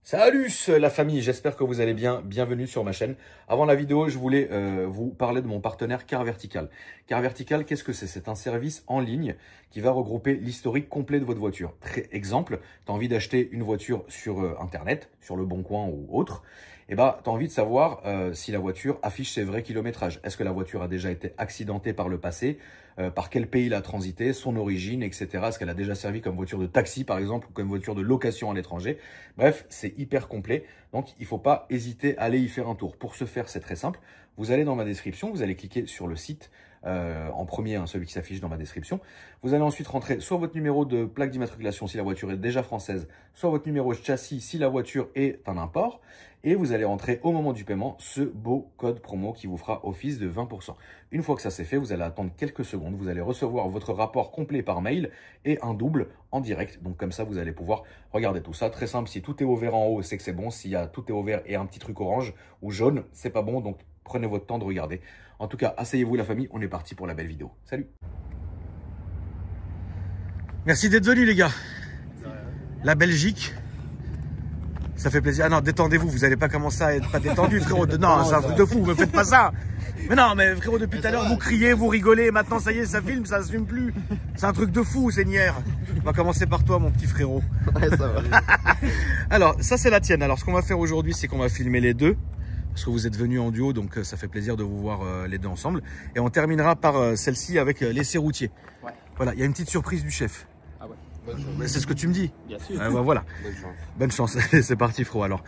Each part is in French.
Salut la famille, j'espère que vous allez bien, bienvenue sur ma chaîne. Avant la vidéo, je voulais vous parler de mon partenaire Car Vertical. Car Vertical, qu'est-ce que c'est? C'est un service en ligne qui va regrouper l'historique complet de votre voiture. Exemple, tu as envie d'acheter une voiture sur Internet, sur Le Bon Coin ou autre, et tu as envie de savoir si la voiture affiche ses vrais kilométrages. Est-ce que la voiture a déjà été accidentée par le passé, par quel pays elle a transité, son origine, etc. Est-ce qu'elle a déjà servi comme voiture de taxi par exemple ou comme voiture de location à l'étranger? Bref, c'est hyper complet, donc il ne faut pas hésiter à aller y faire un tour. Pour ce faire, c'est très simple. Vous allez dans ma description, vous allez cliquer sur le site en premier, celui qui s'affiche dans ma description. Vous allez ensuite rentrer soit votre numéro de plaque d'immatriculation si la voiture est déjà française, soit votre numéro de châssis si la voiture est un import. Et vous allez rentrer au moment du paiement ce beau code promo qui vous fera office de 20%. Une fois que ça c'est fait, vous allez attendre quelques secondes. Vous allez recevoir votre rapport complet par mail et un double en direct. Donc comme ça, vous allez pouvoir regarder tout ça. Très simple, si tout est au vert en haut, c'est que c'est bon. S'il y a tout est au vert et un petit truc orange ou jaune, c'est pas bon. Donc prenez votre temps de regarder. En tout cas, asseyez-vous la famille, on est parti pour la belle vidéo. Salut! Merci d'être venus les gars. La Belgique. Ça fait plaisir. Ah non, détendez-vous, vous n'allez pas commencer à être pas détendu, frérot. Non, c'est un truc de fou, me faites pas ça. Mais non, mais frérot, depuis tout à l'heure, vous criez, vous rigolez. Maintenant, ça y est, ça filme, ça se filme plus. C'est un truc de fou, Seigneur. On va commencer par toi, mon petit frérot. Ouais, ça va. Alors, ça, c'est la tienne. Alors, ce qu'on va faire aujourd'hui, c'est qu'on va filmer les deux. Parce que vous êtes venus en duo, donc ça fait plaisir de vous voir les deux ensemble. Et on terminera par celle-ci avec l'essai routier. Ouais. Voilà, il y a une petite surprise du chef. Ah ouais. Bonne chance. C'est ce que tu me dis. Bien sûr. Bah, voilà. Bonne chance. Bonne chance. Allez, c'est parti, frérot. Alors,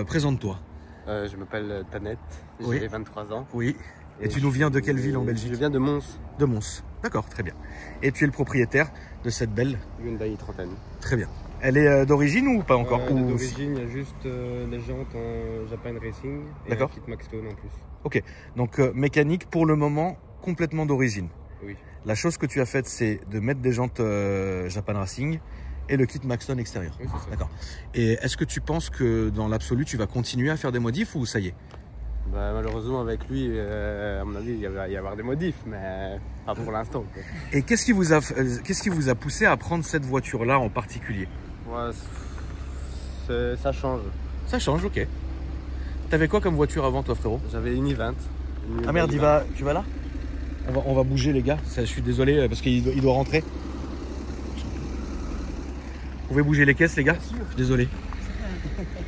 présente-toi. Je m'appelle Tanet, j'ai Oui. 23 ans. Oui. Et tu nous viens de quelle ville en Belgique? Je viens de Mons. De Mons. D'accord, très bien. Et tu es le propriétaire de cette belle? Hyundai 30N. Très bien. Elle est d'origine ou pas encore? Elle est Ou... d'origine, il y a juste les jantes en Japan Racing et un D'accord. kit Maxstone en plus. Ok, donc mécanique pour le moment complètement d'origine. Oui. La chose que tu as faite, c'est de mettre des jantes Japan Racing et le kit Maxton extérieur. Oui, c'est ça. D'accord. Et est-ce que tu penses que dans l'absolu, tu vas continuer à faire des modifs ou ça y est? Bah, malheureusement, avec lui, à mon avis, il va y avoir des modifs, mais pas pour l'instant. Et qu'est-ce qui vous a poussé à prendre cette voiture-là en particulier? Ouais, ça change. Ça change, ok. T'avais quoi comme voiture avant toi, frérot? J'avais une i20. Ah merde, tu vas là? On va bouger les gars, je suis désolé parce qu'il doit rentrer. Vous pouvez bouger les caisses les gars? Je suis désolé.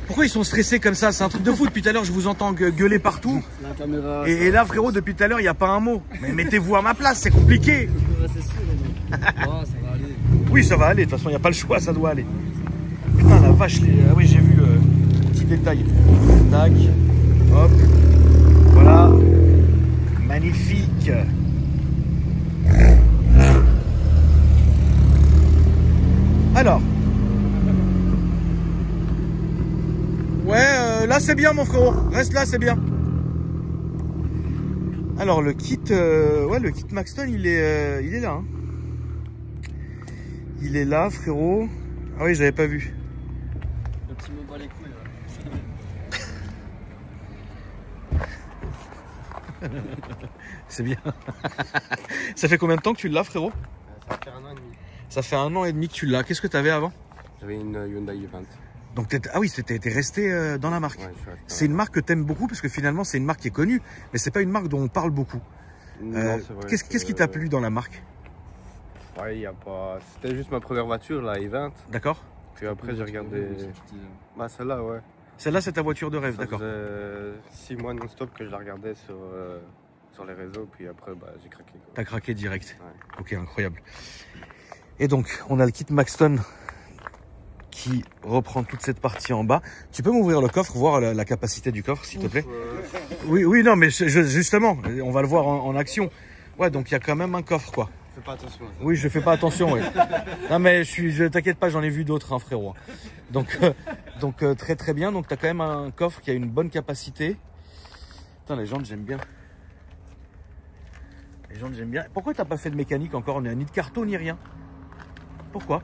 Pourquoi ils sont stressés comme ça? C'est un truc de fou, depuis tout à l'heure je vous entends gueuler partout. La caméra, Et là frérot, depuis tout à l'heure il n'y a pas un mot. Mais mettez-vous à ma place, c'est compliqué. c'est sûr. Oh, ça va aller. Oui ça va aller, de toute façon il n'y a pas le choix, ça doit aller. Putain la vache, ah oui j'ai vu petit détail. Tac, hop, voilà. Magnifique. Alors. Ouais, là c'est bien mon frérot. Reste là, c'est bien. Alors le kit, le kit Maxton, il est là. Hein. Il est là, frérot. Ah oui, j'avais pas vu. Le petit me bat les couilles. C'est bien. Ça fait combien de temps que tu l'as, frérot? Ça fait 1 an et demi. Ça fait 1 an et demi que tu l'as. Qu'est-ce que tu avais avant? J'avais une Hyundai i20. Donc ah oui, t'es resté dans la marque. Ouais, je suis resté C'est une marque que t'aimes beaucoup parce que finalement c'est une marque qui est connue, mais c'est pas une marque dont on parle beaucoup. Non, c'est vrai Qu'est-ce qui t'a plu dans la marque? Ouais, y a pas. C'était juste ma première voiture, la i20. D'accord. Puis après, j'ai regardé. Bah, celle-là, ouais. Celle-là, c'est ta voiture de rêve, Ça d'accord. faisait 6 mois non-stop que je la regardais sur les réseaux. Puis après, bah, j'ai craqué. T'as craqué direct. Ouais. Ok, incroyable. Et donc, on a le kit Maxton qui reprend toute cette partie en bas. Tu peux m'ouvrir le coffre, voir la capacité du coffre, s'il te plaît? Oui, non, mais justement, on va le voir en action. Ouais, donc il y a quand même un coffre, quoi. Fais pas attention. Oui, je fais pas attention, oui. Non, mais t'inquiète pas, j'en ai vu d'autres, hein, frérot. Donc très très bien. Donc, tu as quand même un coffre qui a une bonne capacité. Putain, les jantes, j'aime bien. Les jantes, j'aime bien. Pourquoi t'as pas fait de mécanique encore? Ni de carton, ni rien. Pourquoi?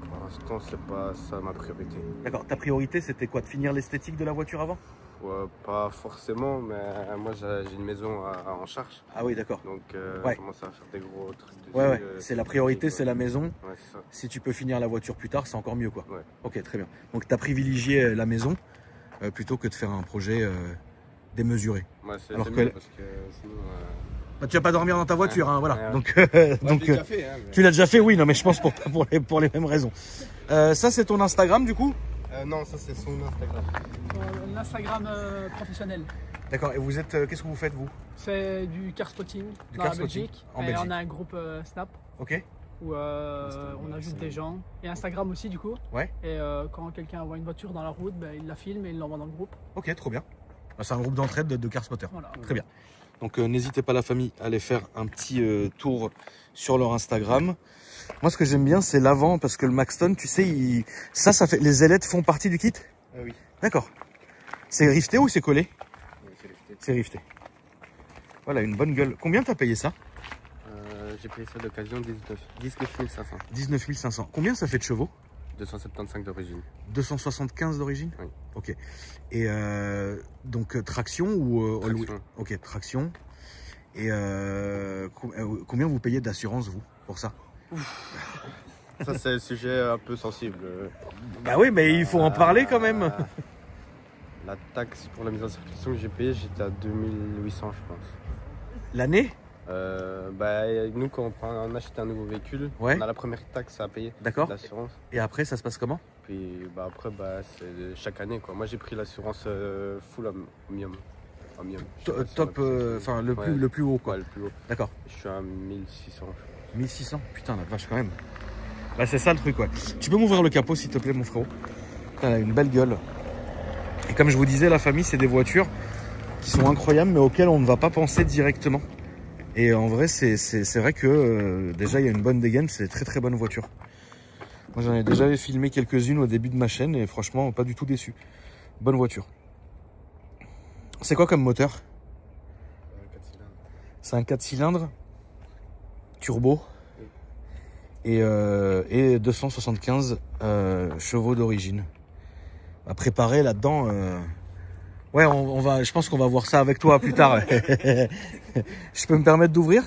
Pour l'instant, c'est pas ça ma priorité. D'accord, ta priorité, c'était quoi? De finir l'esthétique de la voiture avant? Ouais, pas forcément, mais moi j'ai une maison en charge. Ah oui, d'accord. Donc Ouais. je commence à faire des gros trucs dessus. Ouais, c'est la priorité, c'est la maison. Ouais, c'est ça. Si tu peux finir la voiture plus tard, c'est encore mieux, quoi. Ouais. Ok, très bien. Donc, tu as privilégié la maison plutôt que de faire un projet démesuré. Ouais, c'est Alors mieux que- parce que sinon... Bah, tu vas pas dormir dans ta voiture, hein, voilà. Ouais. Donc, Moi, donc je l'ai déjà fait, hein, mais- tu l'as déjà fait, oui, non, mais je pense pour les mêmes raisons. Ça, c'est ton Instagram, du coup? Non, ça c'est son Instagram. L'Instagram professionnel. D'accord. Et vous êtes, qu'est-ce que vous faites, vous? C'est du car spotting Du dans car la spotting Belgique. en Et Belgique. on a un groupe Snap Ok. où on ajoute des gens. Et Instagram aussi du coup. Ouais. Et quand quelqu'un voit une voiture dans la route, ben, il la filme et il l'envoie dans le groupe. Ok, trop bien. Bah, c'est un groupe d'entraide de car spotters. Voilà. Très bien. Donc n'hésitez pas la famille à aller faire un petit tour sur leur Instagram. Moi ce que j'aime bien c'est l'avant parce que le Maxton, tu sais, ça fait les ailettes font partie du kit. Ah oui. D'accord. C'est rifté ou c'est collé? C'est lifté. C'est rifté. Voilà, une bonne gueule. Combien t'as payé ça? J'ai payé ça d'occasion 19 500. 19 500. Combien ça fait de chevaux? 275 d'origine. 275 d'origine? Oui. Ok. Et donc traction ou Traction. Ok, traction. Et combien vous payez d'assurance vous pour ça? Ça c'est un sujet un peu sensible. Bah oui, mais il faut en parler quand même. La taxe pour la mise en circulation que j'ai payée, j'étais à 2800 je pense. L'année? Nous quand on achète un nouveau véhicule, Ouais. on a la première taxe à payer, D'accord. l'assurance. Et après, ça se passe comment? Puis après c'est chaque année quoi. Moi j'ai pris l'assurance full Omnium. Omnium. Je sais pas si on Top, appelle ça comme ça. enfin Ouais. le plus haut quoi. Ouais, le plus haut. D'accord. Je suis à 1600. 1600. Putain, la vache quand même. Bah c'est ça le truc ouais. Tu peux m'ouvrir le capot s'il te plaît mon frérot? Elle a une belle gueule. Et comme je vous disais, la famille c'est des voitures qui sont incroyables mais auxquelles on ne va pas penser directement. Et en vrai c'est vrai que déjà il y a une bonne dégaine, c'est très très bonne voiture. Moi j'en ai déjà filmé quelques-unes au début de ma chaîne et franchement pas du tout déçu. Bonne voiture. C'est quoi comme moteur? 4 cylindres. C'est un 4 cylindres turbo et 275 chevaux d'origine. À préparer là-dedans. Ouais, on va. Je pense qu'on va voir ça avec toi plus tard. Je peux me permettre d'ouvrir?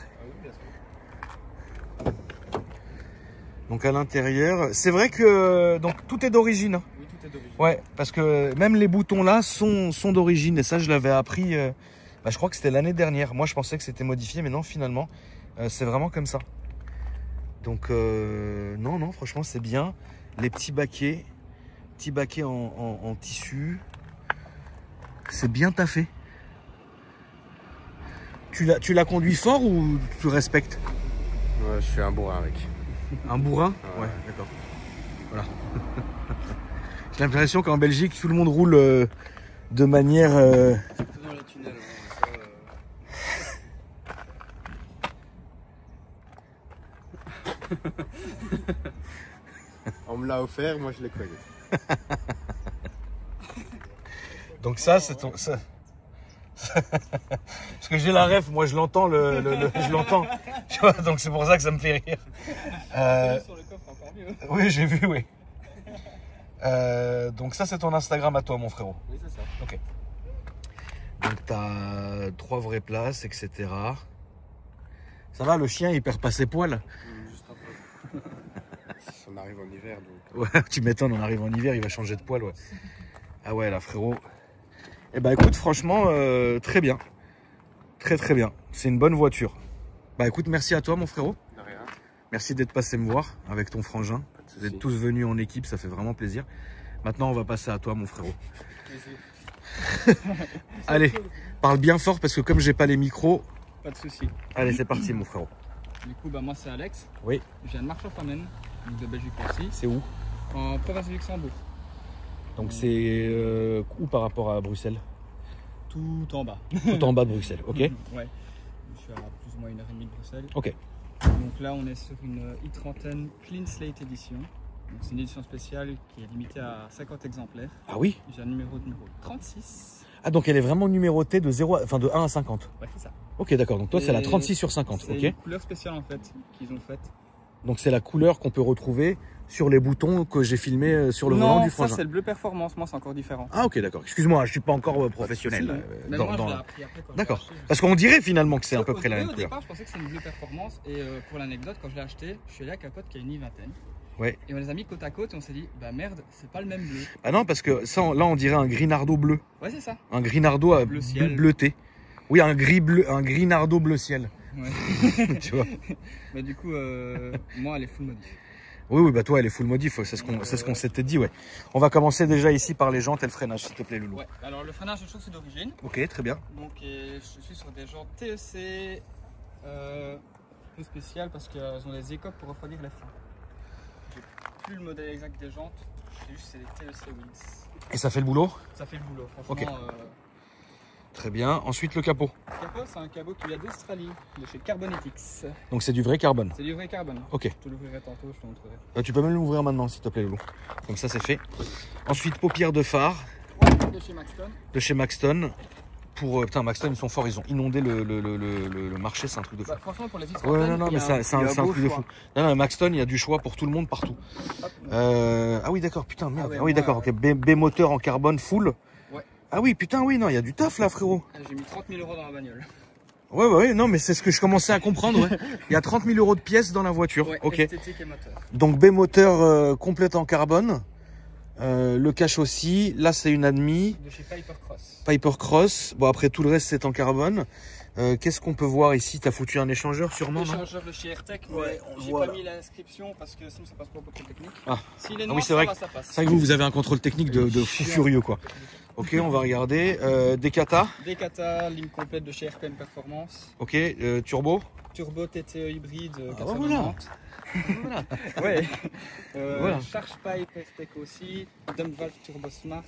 Donc à l'intérieur, c'est vrai que donc tout est d'origine. Hein. Oui, tout est d'origine. Ouais, parce que même les boutons là sont d'origine et ça je l'avais appris. Je crois que c'était l'année dernière. Moi je pensais que c'était modifié, mais non finalement c'est vraiment comme ça. Donc non franchement c'est bien. Les petits baquets en tissu, c'est bien taffé. Tu l'as conduit fort ou tu respectes? Ouais, je suis un bourrin avec. Un bourrin? Ouais, d'accord. Voilà. J'ai l'impression qu'en Belgique, tout le monde roule de manière... Surtout dans les tunnels. On me l'a offert, moi je l'ai collé. Donc ça, c'est ton... ça. Parce que j'ai la ref, moi je l'entends, je l'entends. Tu vois, donc c'est pour ça que ça me fait rire. Sur le coffre, encore mieux. Oui, j'ai vu, oui. Donc ça, c'est ton Instagram à toi, mon frérot. Oui, c'est ça. Ok. Donc t'as 3 vraies places, etc. Ça va, le chien, il perd pas ses poils? Juste un peu. On arrive en hiver donc. Ouais, tu m'étonnes, on arrive en hiver, il va changer de poil, ouais. Ah ouais, là, frérot. Eh ben, écoute, franchement, très bien. Très, très bien. C'est une bonne voiture. Bah, écoute, merci à toi, mon frérot. De rien. Merci d'être passé me voir avec ton frangin. Pas de Vous êtes soucis. tous venus en équipe, ça fait vraiment plaisir. Maintenant, on va passer à toi, mon frérot. Allez, parle bien fort parce que comme j'ai pas les micros, Pas de soucis. allez, c'est parti, mon frérot. Du coup, moi c'est Alex. Oui. Je viens de Marche-en-Famenne, donc de Belgique aussi, C'est où? en province de Luxembourg. Donc, c'est où par rapport à Bruxelles? Tout en bas. Tout en bas de Bruxelles, ok? Ouais. Je suis à plus ou moins 1h30 de Bruxelles. Ok. Donc là, on est sur une i30 Clean Slate Edition. Donc c'est une édition spéciale qui est limitée à 50 exemplaires. Ah oui? J'ai un numéro 36. Ah, donc elle est vraiment numérotée de 1 à 50. Ouais, c'est ça. Ok, d'accord. Donc toi, c'est la Et 36 sur 50, C'est ok? une couleur spéciale en fait qu'ils ont faite. Donc c'est la couleur qu'on peut retrouver sur les boutons que j'ai filmés sur le volant du frangin. Non, ça c'est le bleu performance, moi c'est encore différent. Ah ok, d'accord. Excuse-moi, je suis pas encore professionnel. Si, mais moi je l'ai appris après quand D'accord. je l'ai acheté. Parce qu'on dirait finalement que c'est à peu près la même Au couleur. départ, je pensais que c'était une bleu performance et pour l'anecdote, quand je l'ai acheté, je suis allé avec un pote qui a une i20. Ouais. Et on les a mis côte à côte et on s'est dit, bah merde, c'est pas le même bleu. Ah non, parce que ça, là on dirait un gris nardo bleu. Ouais, c'est ça. Un gris nardo à Bleu ciel. bleuté. Oui, un gris nardo bleu ciel. Ouais. Tu vois. Mais du coup, moi elle est full modif. Oui, bah toi elle est full modif, c'est ce qu'on s'était dit, ouais. On va commencer déjà ici par les jantes et le freinage, s'il te plaît, Loulou. Ouais, alors le freinage, je trouve c'est d'origine. Ok, très bien. Donc je suis sur des jantes TEC un peu spéciales parce qu'elles ont des écopes pour refroidir les freins. J'ai plus le modèle exact des jantes, c'est juste c'est des TEC Wings. Et ça fait le boulot? Ça fait le boulot, franchement. Ok. Très bien. Ensuite, le capot. Le capot, c'est un capot qui vient d'Australie, de chez Carbonetics. Donc c'est du vrai carbone. C'est du vrai carbone. Ok. Je te l'ouvrirai tantôt, je te montrerai. Tu peux même l'ouvrir maintenant, s'il te plaît, Loulou. Comme ça, c'est fait. Ensuite, paupières de phare Ouais, de chez Maxton. de chez Maxton. Putain, Maxton, ils sont forts, ils ont inondé le marché, c'est un truc de fou. Bah, franchement, pour les vis Ouais, non, mais c'est un truc de fou. Non, Maxton, il y a du choix pour tout le monde, partout. Ah oui, d'accord, putain, merde. ouais, Ah oui, moi, d'accord, ok. B moteur en carbone full. Ouais. Ah oui, putain, oui, non, il y a du taf là, frérot. J'ai mis 30 000 € dans la bagnole. Ouais, bah oui, non, mais c'est ce que je commençais à comprendre, ouais. Il y a 30 000 € de pièces dans la voiture. Ouais, ok. esthétique et moteur. Donc B moteur complète en carbone. Le cache aussi. Là, c'est une admi. De chez Pipercross. Pipercross. Bon, après, tout le reste, c'est en carbone. Qu'est-ce qu'on peut voir ici? T'as foutu un échangeur sûrement, non? L'échangeur de chez AirTech, mais Ouais, on j'ai voit pas là. mis l'inscription parce que sinon ça passe pas au contrôle technique. Ah. S'il est Ah noir, oui, c'est vrai ça va, ça passe. C'est vrai que vous avez un contrôle technique de fou furieux, quoi. Ok, on va regarder. Des kata. Des kata, ligne complète de chez RPM Performance. Ok, turbo. Turbo TTE hybride Ah, 490. Voilà. Ouais. Voilà. Charge pipe RTEC aussi. Dump valve Turbo Smart.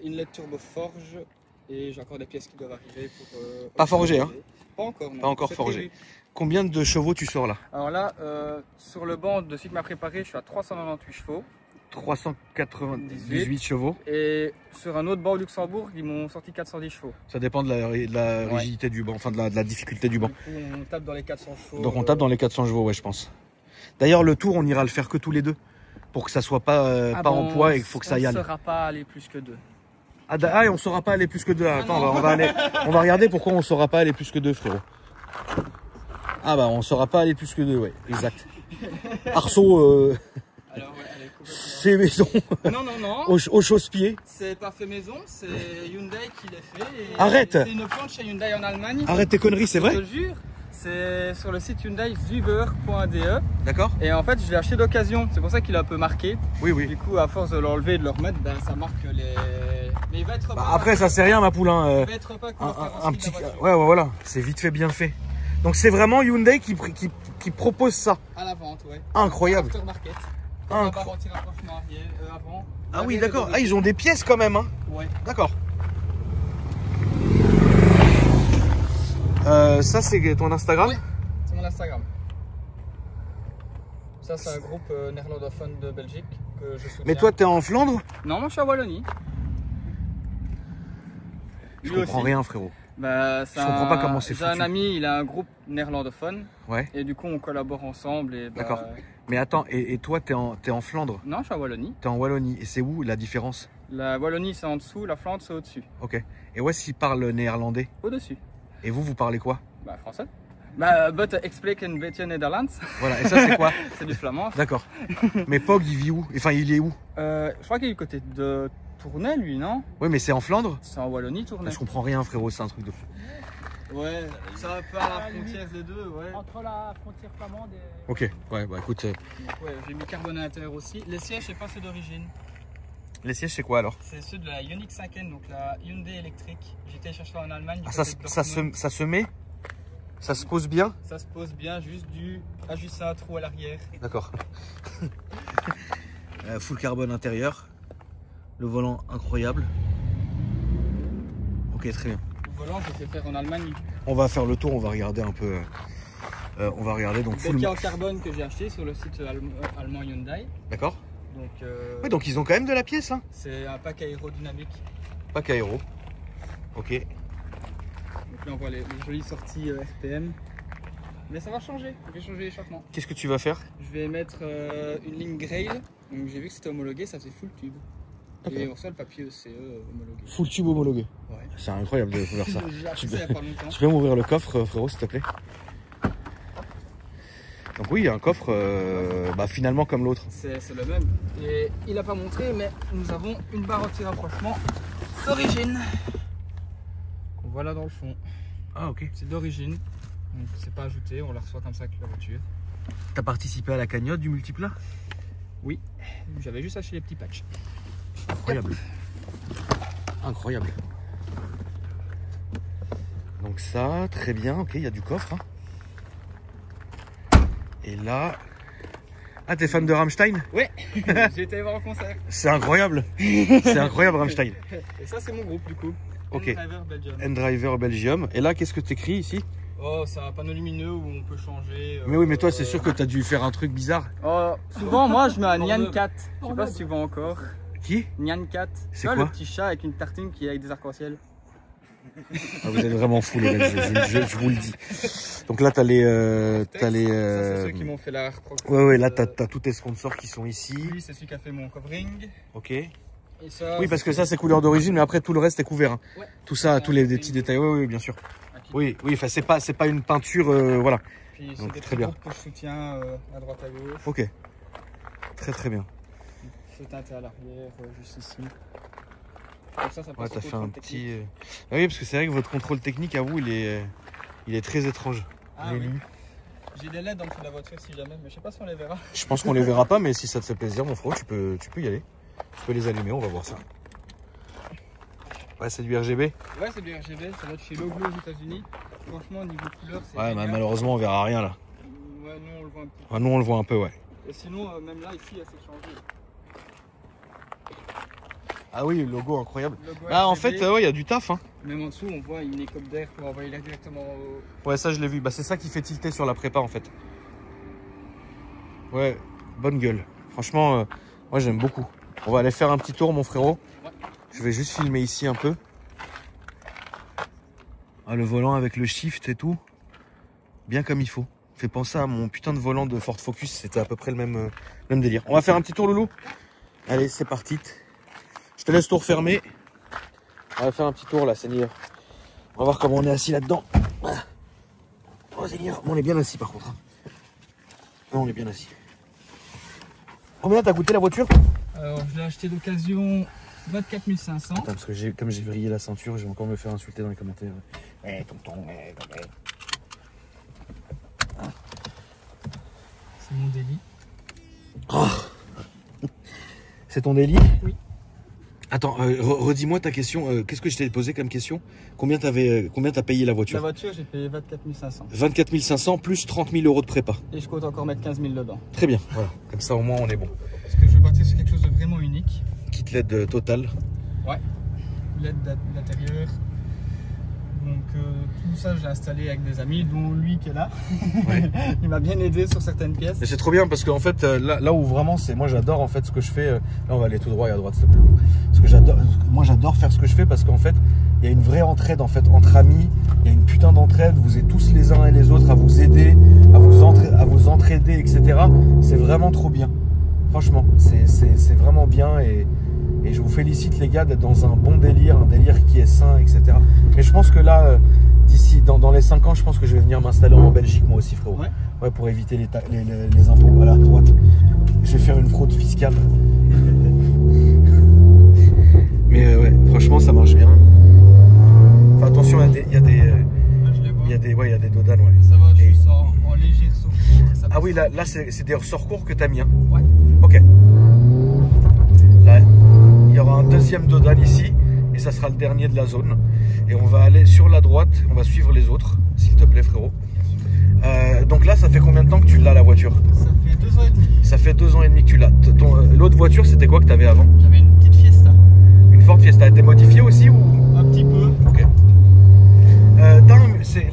Inlet Turbo Forge. Et j'ai encore des pièces qui doivent arriver pour. Pas forgé, hein? Pas encore, non. Pas encore C'est forgé. prévu. Combien de chevaux tu sors là? Alors là, sur le banc de celui qui m'a préparé, je suis à 398 chevaux. 398 chevaux. Et sur un autre banc au Luxembourg, ils m'ont sorti 410 chevaux. Ça dépend de la Ouais. rigidité du banc, enfin de la difficulté du banc. Du coup, on tape dans les 400 chevaux. Donc on tape dans les 400 chevaux, ouais, je pense. D'ailleurs, le tour, on ira le faire que tous les deux. Pour que ça soit pas, pas en poids et qu'il faut que ça y aille. On ne saura pas aller plus que 2. Ah, et on saura pas aller plus que 2. Attends, on va regarder pourquoi on saura pas aller plus que 2, frérot. Ah bah, on saura pas aller plus que 2, ouais, exact. Arceau, Alors, ouais, elle est complètement... fait maison, Non. au chausse-pied. C'est pas fait maison, c'est Hyundai qui l'a fait. Et Arrête. C'est une plante chez Hyundai en Allemagne. Arrête tes conneries, c'est Je te vrai? le jure. C'est sur le site Hyundai Zuber.de. D'accord? Et en fait, je l'ai acheté d'occasion. C'est pour ça qu'il est un peu marqué. Oui, oui. Du coup, à force de l'enlever et de le remettre, ben, ça marque les. Mais il va être Bah, pas. après, ça c'est rien, ma poule. Hein. Il va être pas comme Un petit. Ouais, voilà. C'est vite fait, bien fait. Donc, c'est vraiment Hyundai qui propose ça. À la vente, ouais. Incroyable. Aftermarket. Incroyable. Anti-rapprochement arrière, avant. Ah oui, d'accord. Ah, ils ont des pièces quand même. Hein. Ouais. D'accord. Ça, c'est ton Instagram? Ouais. C'est mon Instagram. Ça, c'est un groupe néerlandophone de Belgique que je soutiens. Mais toi, t'es en Flandre? Non, moi je suis à Wallonie. Je Lui comprends aussi. rien, frérot. Bah, Je comprends pas comment c'est J'ai un foutu. ami, il a un groupe néerlandophone. Ouais. Et du coup, on collabore ensemble. Bah, D'accord. Mais attends, et toi, t'es en Flandre? Non, je suis à Wallonie. T'es en Wallonie. Et c'est où la différence? La Wallonie, c'est en dessous, la Flandre, c'est au-dessus. Ok. Et où est-ce qu'ils parlent néerlandais? Au-dessus. Et vous parlez quoi? Bah, français. Bah, but explique een beetje Nederlands. Voilà. Et ça, c'est quoi? C'est du flamand. D'accord. Mais Pog, il vit où? Enfin, il est où? Je crois qu'il est du côté de Tournai, lui, non? Oui, mais c'est en Flandre? C'est en Wallonie, Tournai. Je comprends rien, frérot. C'est un truc de fou. Ouais, ça va pas à la frontière des deux, ouais. Entre la frontière flamande et... Ok. Ouais, bah écoute. Donc, ouais, j'ai mis carbone à l'intérieur aussi. Les sièges, je sais pas, c'est d'origine. Les sièges, c'est quoi alors? C'est ceux de la Ioniq 5N, donc la Hyundai électrique. J'étais chercher en Allemagne. Ah, ça se met? Ça se pose bien? Ça se pose bien, juste du ajuster un trou à l'arrière. D'accord. Full carbone intérieur. Le volant incroyable. Ok, très bien. Le volant, je l'ai fait faire en Allemagne. On va faire le tour, on va regarder un peu. On va regarder donc full. Béquet en carbone que j'ai acheté sur le site allemand Hyundai. D'accord. Donc, Ouais, donc ils ont quand même de la pièce, hein. c'est un pack aérodynamique. Pas qu'aéro. Ok. Donc là, on voit les jolies sorties RPM. Mais ça va changer, je vais changer l'échappement. Qu'est-ce que tu vas faire? Je vais mettre une ligne Grail, donc j'ai vu que c'était homologué, ça fait full tube. Et on reçoit le papier ECE homologué. Full tube homologué. Ouais. C'est incroyable de faire ça. J'ai appris ça il y a pas longtemps. Tu peux m'ouvrir le coffre, frérot, s'il te plaît? Donc oui, il y a un coffre finalement comme l'autre. C'est le même. Et il n'a pas montré, mais nous avons une barre anti-rapprochement d'origine. Qu'on voit là dans le fond. Ah ok. C'est d'origine. Donc c'est pas ajouté, on la reçoit comme ça avec la voiture. T'as participé à la cagnotte du multiplat? Oui, j'avais juste acheté les petits patchs. Incroyable. Incroyable. Donc ça, très bien, ok, il y a du coffre. Hein. Et là... Ah, t'es fan de Rammstein? Ouais, j'ai été voir en concert. C'est incroyable. C'est incroyable, Rammstein. Et ça, c'est mon groupe du coup. Ok. N-Driver Belgium. N-Driver Belgium. Et là, qu'est-ce que t'écris ici? Oh, c'est un panneau lumineux où on peut changer. Mais oui, mais toi, c'est sûr que t'as dû faire un truc bizarre. Oh, souvent, moi, je mets un Nyan 4. Je sais pas si tu vois encore. Qui? Nyan 4. C'est tu vois quoi le petit chat avec une tartine qui est avec des arcs-en-ciel? Ah, vous êtes vraiment fous, les gars, je vous le dis. Donc là, t'as les... Ça, c'est ceux qui m'ont fait la Ouais, là, t'as tous tes sponsors qui sont ici. Lui, c'est celui qui a fait mon covering. Ok. Et ça, Oui, parce que ça, c'est couleur d'origine, mais après, tout le reste est couvert. Hein. Ouais. Tout ça, tous les petits détails. Oui, bien sûr. Oui, enfin, c'est pas une peinture, voilà. Puis Donc, c'est très bien. que je soutiens à droite à gauche. Ok. Très bien. Ce teinté à l'arrière, juste ici. Comme ça passe Ouais, au t'as fait contrôle un technique. petit... Ah oui, parce que c'est vrai que votre contrôle technique, à vous, il est très étrange. Ah oui. J'ai des LED en dessous de la voiture si jamais, mais je sais pas si on les verra. Je pense qu'on les verra pas, mais si ça te fait plaisir, mon frérot, tu peux y aller. Tu peux les allumer, on va voir ça. Ouais, c'est du RGB. Ouais, c'est du RGB, ça va être chez Loglo aux États-Unis. Franchement, niveau couleur, c'est. Ouais, génial. malheureusement, on verra rien là. Ouais, nous on le voit un petit peu. Ah, nous, on le voit un peu, ouais. Et sinon, même là, ici, elle s'est changée. Ah oui, le logo incroyable. Logo Ah, en RGB. fait, ouais, il y a du taf, hein. Même en dessous, on voit une écope d'air pour envoyer l'air directement au. Ouais, ça, je l'ai vu. Bah, c'est ça qui fait tilter sur la prépa, en fait. Ouais, bonne gueule. Franchement, moi, j'aime beaucoup. On va aller faire un petit tour, mon frérot. Ouais. Je vais juste filmer ici un peu. Ah, le volant avec le shift et tout. Bien comme il faut. Fait penser à mon putain de volant de Ford Focus. C'était à peu près le même délire. On va faire un petit tour, Loulou? Allez, c'est parti. Je te laisse tout refermer. On va faire un petit tour, là, Seigneur. On va voir comment on est assis là-dedans. Oh, Seigneur. Bon, on est bien assis, par contre. Non, on est bien assis. Combien t'as coûté la voiture? Alors, je l'ai acheté d'occasion 24 500. Attends, parce que comme j'ai vrillé la ceinture, je vais encore me faire insulter dans les commentaires. Tonton, C'est mon délit. C'est ton délit? Oui. Attends, redis-moi ta question. Qu'est-ce que je t'ai posé comme question? Combien t'as payé la La voiture? voiture, j'ai payé 24 500. 24 500 plus 30 000 euros de prépa. Et je compte encore mettre 15 000 dedans. Très bien, voilà. Comme ça, au moins, on est bon. Parce que je veux partir sur quelque chose de vraiment unique. Kit LED total. Ouais. LED d'intérieur. Donc tout ça, je l'ai installé avec des amis, dont lui qui est là. Ouais. Il m'a bien aidé sur certaines pièces. Et c'est trop bien parce qu'en fait, là où vraiment, moi j'adore en fait ce que je fais. Là, on va aller tout droit et à droite, s'il te plaît. Parce que moi j'adore faire ce que je fais parce qu'en fait, il y a une vraie entraide en fait entre amis. Il y a une putain d'entraide. Vous êtes tous les uns et les autres à vous aider, à vous entraider, etc. C'est vraiment trop bien. Franchement, c'est vraiment bien et je vous félicite les gars d'être dans un bon délire, un délire qui est sain, etc. Mais je pense que là, d'ici, dans les 5 ans, je pense que je vais venir m'installer en Belgique moi aussi, frérot. Ouais. Ouais, pour éviter les impôts. Voilà, à droite. Je vais faire une fraude fiscale. Mais ouais, franchement, ça marche bien. Enfin, attention, il y a des dodanes, ouais. Ça va, je suis en léger ressort court. Ah oui, là c'est des ressorts courts que t'as mis, hein. Ouais. Ok. Là, il y aura un deuxième dodane ici et ça sera le dernier de la zone. Et on va aller sur la droite, on va suivre les autres, s'il te plaît, frérot. Donc là, ça fait combien de temps que tu l'as, la voiture? Ça fait 2 ans et demi. Ça fait 2 ans et demi que tu l'as. L'autre voiture, c'était quoi que tu avais avant? J'avais une petite Fiesta. Une Ford Fiesta. Elle était modifiée aussi ou? Un petit peu. Ok.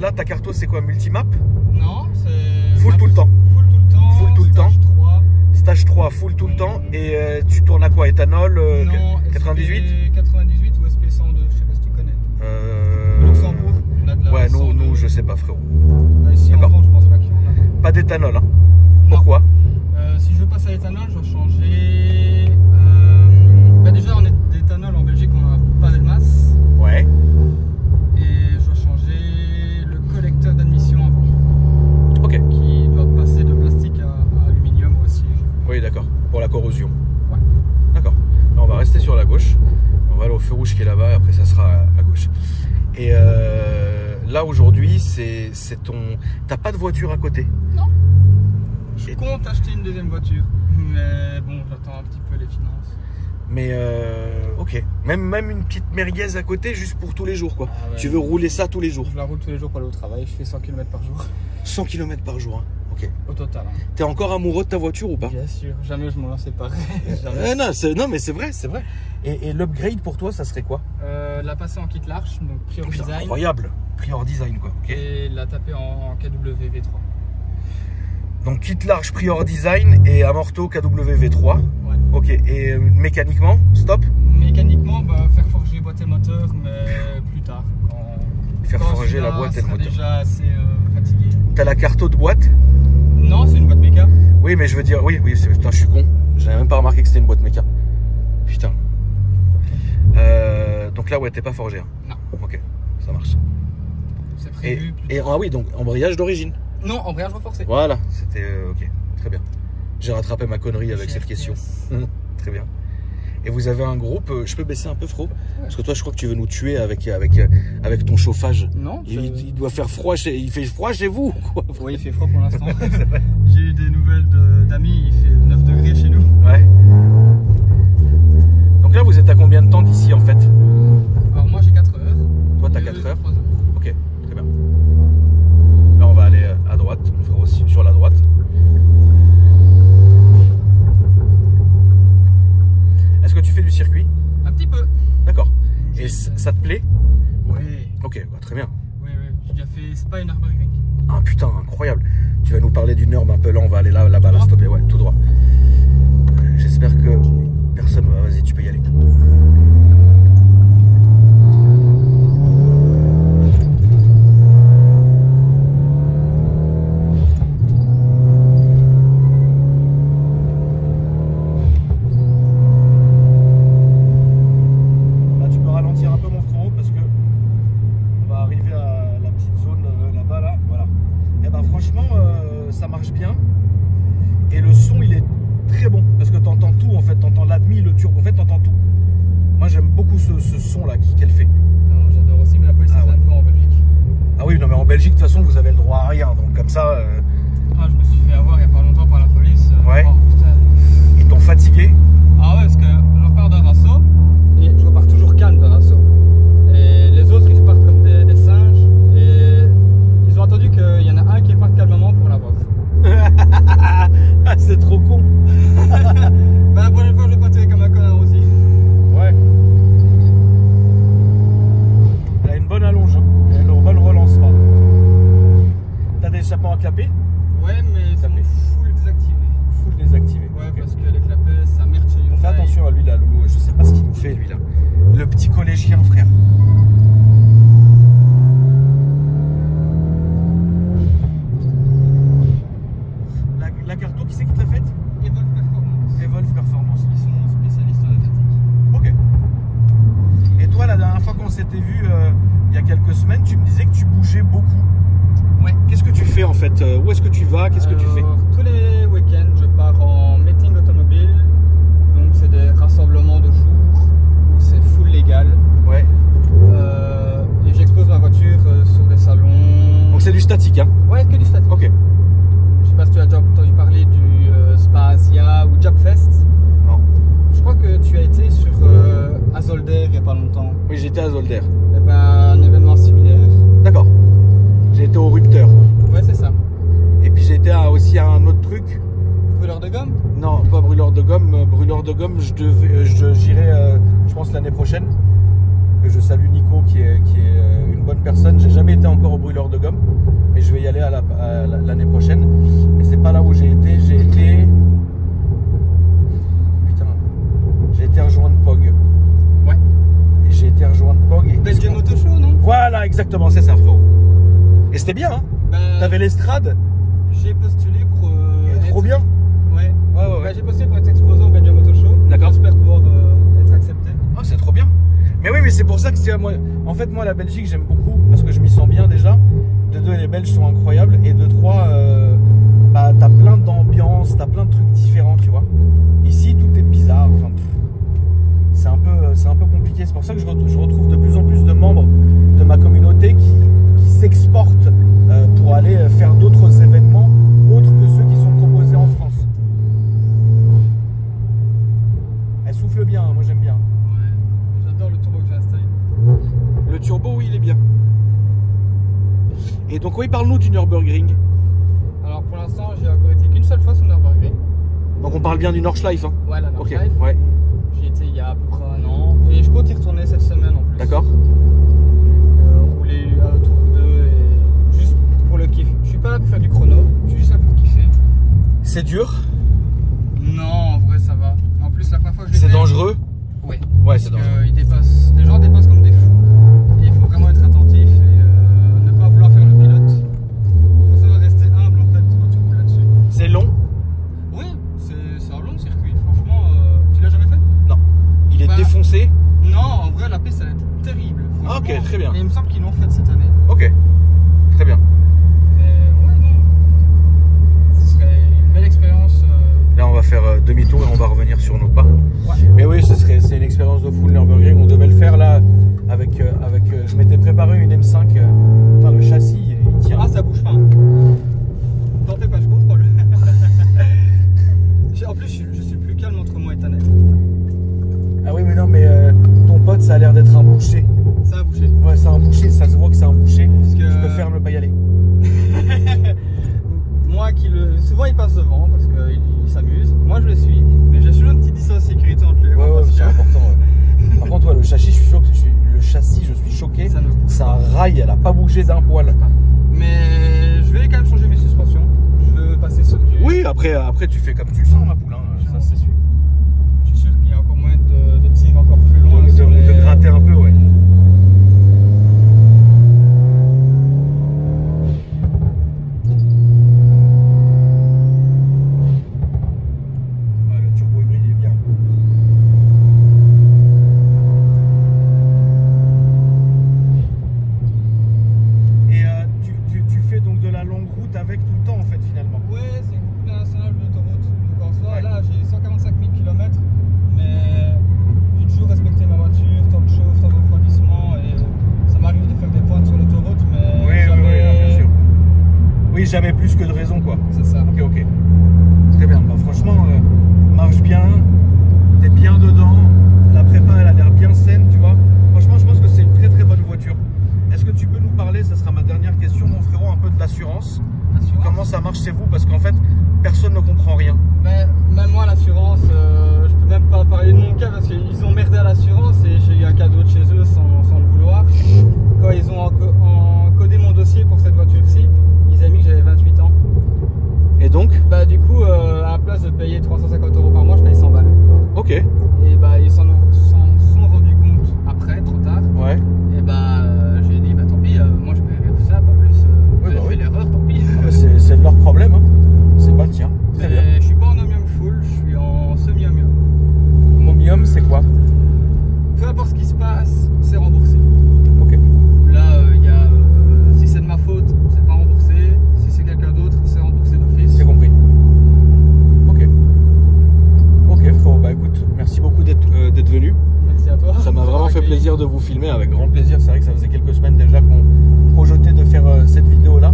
Là, ta carto, c'est quoi? Multimap? Non, c'est... Full tout le temps. Full tout le temps. Full tout le temps. Stage 3. Stage 3, full tout le temps. Et tu tournes à quoi? Éthanol Non, 98? 98 ou SP102, je sais pas si tu connais. Luxembourg, on a de la Ouais, 102. nous, je sais pas, frérot. Ici en D'accord. France, je pense pas qu'il y Pas d'éthanol, hein. Non. Pourquoi? Si je veux passer à l'éthanol, je dois changer. Bah déjà, on est d'éthanol en Belgique, on n'a pas de masse. Ouais. Et je dois changer le collecteur d'admission avant. Ok. Qui doit passer de plastique à aluminium aussi. Oui, d'accord. Pour la corrosion. Ouais. D'accord. Là, on va rester sur la gauche. On va aller au feu rouge qui est là-bas. Après, ça sera à gauche. Et là, aujourd'hui, c'est ton... T'as pas de voiture à côté? Non. Je compte acheter une deuxième voiture. Mais bon, j'attends un petit peu les finances. Mais ok. Même une petite merguez à côté, juste pour tous les jours, quoi. Ah ouais. Tu veux rouler ça tous les jours? Je la roule tous les jours pour aller au travail. Je fais 100 km par jour. 100 km par jour, hein. Ok. Au total. Hein. T'es encore amoureux de ta voiture ou pas? Bien sûr. Jamais je m'en séparerai. Jamais. Non, mais c'est vrai, c'est vrai. Et l'upgrade pour toi, ça serait quoi? La passer en kit large, donc Prior Putain, Design. incroyable. Prior Design, quoi. Ok. Et la taper en KW V3. Donc kit large Prior Design et amorto KW-V3. Ouais. Ok. Et mécaniquement, stop? Mécaniquement, bah, faire forger boîte et moteur, mais plus tard. Faire quand forger la celui-là boîte et le sera moteur. déjà assez fatigué. T'as la carte de boîte? Non, c'est une boîte méca. Oui, mais je veux dire, oui, putain, je suis con. J'avais même pas remarqué que c'était une boîte méca. Putain. Donc là, ouais, t'es pas forgé. Hein. Non. Ok, ça marche. C'est prévu. plus tard. Ah oui, donc embrayage d'origine. Non, embrayage renforcé. Voilà, c'était ok, très bien. J'ai rattrapé ma connerie avec cette question. Yes. Très bien. Et vous avez un groupe, je peux baisser un peu, Fro? Parce que toi, je crois que tu veux nous tuer avec ton chauffage. Non, Il doit faire froid il fait froid chez vous, quoi. oui, il fait froid pour l'instant. J'ai eu des nouvelles d'amis, il fait 9 degrés chez nous. Ouais. Donc là, vous êtes à combien de temps d'ici, en fait? Alors moi j'ai 4 heures. Toi, t'as Et 4 eux, heures? 3 heures. Ok, très bien. Là, on va aller à droite. On fera aussi sur la droite. Est-ce que tu fais du circuit? Un petit peu. D'accord. Et ça te plaît? Oui. Ok, bah, très bien. Oui, oui. J'ai déjà fait Spa et Nürburgring. Ah putain, incroyable. Tu vas nous parler du Nürb un peu là, on va aller là-bas, là, s'il te plaît. Ouais, tout droit. J'espère que personne va... Vas-y, tu peux y aller. Là, tu peux ralentir un peu mon frérot parce que on va arriver à la petite zone là-bas, là. Voilà. Et ben franchement, ça marche bien. Et le son, il est très bon parce que tu entends tout en fait. Tu entends l'admi, le turbo. En fait, tu entends tout. Moi, j'aime beaucoup ce son là qu'elle fait. Non, j'adore aussi, mais la police Ah ne ouais. pas en Belgique. Ah oui, non, mais en Belgique, de toute façon, vous avez le droit à rien. Donc, comme ça, Ah, je me suis fait avoir il n'y a pas longtemps par la police. Ouais. Oh, putain. ils t'ont fatigué. Ah ouais, parce que je repars d'un rasso et je repars toujours calme d'un rasso. Et les autres ils repartent comme des singes et ils ont attendu qu'il y en a un qui parte calmement pour l'avoir. Ah, c'est trop con. Bah, la prochaine fois je vais pas tirer comme un connard aussi. Ouais. Elle a une bonne allonge. Hein. Elle a une bonne relance. Pardon. T'as des échappements à clapper? Ouais, mais ils sont full désactivés. Full désactivé. Ouais, Ok. parce que les clapets ça merde chez On fait Hyundai. attention à lui là, Loulou. Je sais pas ce qu'il nous fait lui là. Le petit collégien, frère. La carto, qui c'est qui te l'a faite? Evolve Performance. Evolve Performance. Ils sont spécialistes en asiatique. Ok. Et toi, la dernière fois qu'on s'était vu il y a quelques semaines, tu me disais que tu bougeais beaucoup. Ouais. Qu'est-ce que tu fais en fait? Où est-ce que tu vas? Qu'est-ce que tu fais? Tous les week-ends, je pars en meeting automobile. Donc, c'est des rassemblements de jours où c'est full légal. Ouais. Et j'expose ma voiture sur des salons. Donc c'est du statique, hein? Ouais, que du statique. Ok. Je sais pas si tu as déjà entendu parler du Spa Asia ou Jobfest. Non. Je crois que tu as été sur Azolder il n'y a pas longtemps. Oui, j'étais à Zolder. Et ben, un événement similaire. D'accord. J'ai été au Rupteur. Ouais, c'est ça. Et puis j'ai été aussi à un autre truc. Brûleur de gomme. Non, pas brûleur de gomme. Brûleur de gomme, j'irai, je pense, l'année prochaine. Que je salue Nico, qui est une bonne personne. J'ai jamais été encore au brûleur de gomme, mais je vais y aller à l'année prochaine. Mais c'est pas là où j'ai été. Putain, j'ai été rejoindre Pog. Ouais. Et j'ai été rejoindre Pog. Et Belgium Auto Show, non? voilà, exactement, c'est ça, frérot. Et c'était bien, hein? Ben, T'avais l'estrade. J'ai postulé pour. Trop bien. Ouais. Ouais. Bah, j'ai postulé pour être exposant au Belgium Auto Show. D'accord. J'espère pouvoir être accepté. Ah, c'est trop bien. Mais oui, mais c'est pour ça que moi, en fait, moi, la Belgique, j'aime beaucoup parce que je m'y sens bien déjà. De deux, les Belges sont incroyables. Et de trois, bah, t'as plein d'ambiance, t'as plein de trucs différents, tu vois. Ici, tout est bizarre. Enfin, c'est un peu compliqué. C'est pour ça que je retrouve de plus en plus de membres de ma communauté qui s'exportent pour aller faire d'autres événements autres que ceux qui sont proposés en France. Elle souffle bien, moi j'aime bien. Ouais. J'adore le turbo que j'ai installé. Le turbo, oui, il est bien. Et donc, oui, parle-nous du Nürburgring. Alors pour l'instant, j'ai encore été qu'une seule fois sur Nürburgring. Donc, on parle bien du Nordschleife, hein. Ouais, la Ok, Nordschleife. ouais. J'y étais il y a à peu près un an. Et je compte y retourner cette semaine en plus. D'accord. Rouler à autour d'eux et juste pour le kiff. Je suis pas là pour faire du chrono, je suis juste là pour kiffer. C'est dur. Non, en vrai ça va. En plus la première fois que je l'ai C'est fait, dangereux. ouais. Ouais, c'est dangereux. Les gens dépassent comme des fous. Et il faut vraiment être attentif et ne pas vouloir faire le pilote. Il faut savoir rester humble en fait quand tu roules là-dessus. C'est long. Oui, c'est un long circuit. Franchement, tu l'as jamais fait? Non. Il est Bah, défoncé. Non, en vrai la piste elle est terrible. Ah, ok, franchement. très bien. Et il me semble qu'ils l'ont faite cette année. Ok. Très bien. Mais ouais, non. Ce serait une belle expérience. Là, on va faire demi-tour et on va revenir sur nos pas. Ouais. Mais oui, c'est une expérience de fou le Nürburgring. On devait le faire là avec je m'étais préparé une M5. Putain, le châssis, il tient. Ah, ça bouge pas. T'en fais pas, je contrôle. En plus, je suis plus calme entre moi et Tanet. Ah oui, mais non, mais ton pote, ça a l'air d'être un boucher. Ça a bougé. Ouais, c'est un boucher, ça se voit que c'est un boucher. Parce que Je préfère ne pas y aller. moi souvent il passe devant parce qu'il s'amuse. Moi je le suis, mais j'ai toujours une petite distance de sécurité entre les Ouais, deux. ouais, c'est important. Ouais. Par contre, ouais, le châssis, je suis choqué. Ça ne bouge Ça raille, elle a pas bougé d'un poil. pas. Mais je vais quand même changer mes suspensions. Je veux passer sur du. Oui, après tu fais comme tu le sens, ma poule. Hein, ça, c'est sûr. Je suis sûr qu'il y a encore moyen de tirer encore plus loin. De gratter un peu, ouais. Le turbo hybride il est bien. Et tu fais donc de la longue route avec tout le temps en fait finalement. Ouais, c'est beaucoup d'international de l'autoroute. Donc en soi, Ouais. là j'ai 145 000 km, mais j'ai toujours respecté ma voiture, temps de chauffe, temps de refroidissement, et ça m'arrive de faire des pointes sur l'autoroute, mais Oui, jamais... bien sûr. Oui, jamais plus que de raison quoi. C'est ça. Ok. Très bien. Bah, franchement, marche bien. T'es bien dedans. La prépa, elle a l'air bien saine, tu vois. Franchement, je pense que c'est une très très bonne voiture. Est-ce que tu peux nous parler, ça sera ma dernière question, mon frérot, un peu de l'assurance? L'assurance. Comment ça marche chez vous? Parce qu'en fait, personne ne comprend rien. Ben, même moi, l'assurance, je peux même pas parler de mon cas parce qu'ils ont merdé à l'assurance et j'ai eu un cadeau de chez eux sans le vouloir. Quand ils ont encodé mon dossier pour cette voiture-ci, ils ont mis que j'avais 28 ans. Et donc? Bah, du coup, à la place de payer 350 € par mois, je paye 100 balles. Ok. Et bah, ils s'en sont rendus compte après, trop tard. Ouais. Et bah, j'ai dit, bah tant pis, moi je paierai tout ça, pas plus. J'ai fait l'erreur, tant pis. Ah bah, c'est leur problème, hein. C'est pas le tien. Très bien. Mais je suis pas en omnium full, je suis en semi-omnium. Momium, c'est quoi? Peu importe ce qui se passe, c'est remboursé. Ok. Là, si c'est de ma faute, c'est pas remboursé. Si c'est quelqu'un d'autre, c'est remboursé d'office. J'ai compris. Ok. Ok, frérot. Bah écoute, merci beaucoup d'être venu. Merci à toi. Ça m'a vraiment fait accueilli. plaisir de vous filmer, avec grand plaisir. C'est vrai que ça faisait quelques semaines déjà qu'on projetait de faire cette vidéo-là.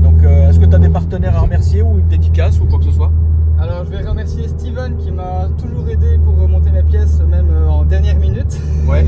Donc, est-ce que tu as des partenaires à remercier ou une dédicace ou quoi que ce soit? Alors, je vais remercier Steven qui m'a toujours aidé pour remonter mes pièces, même en dernière minute. Ouais.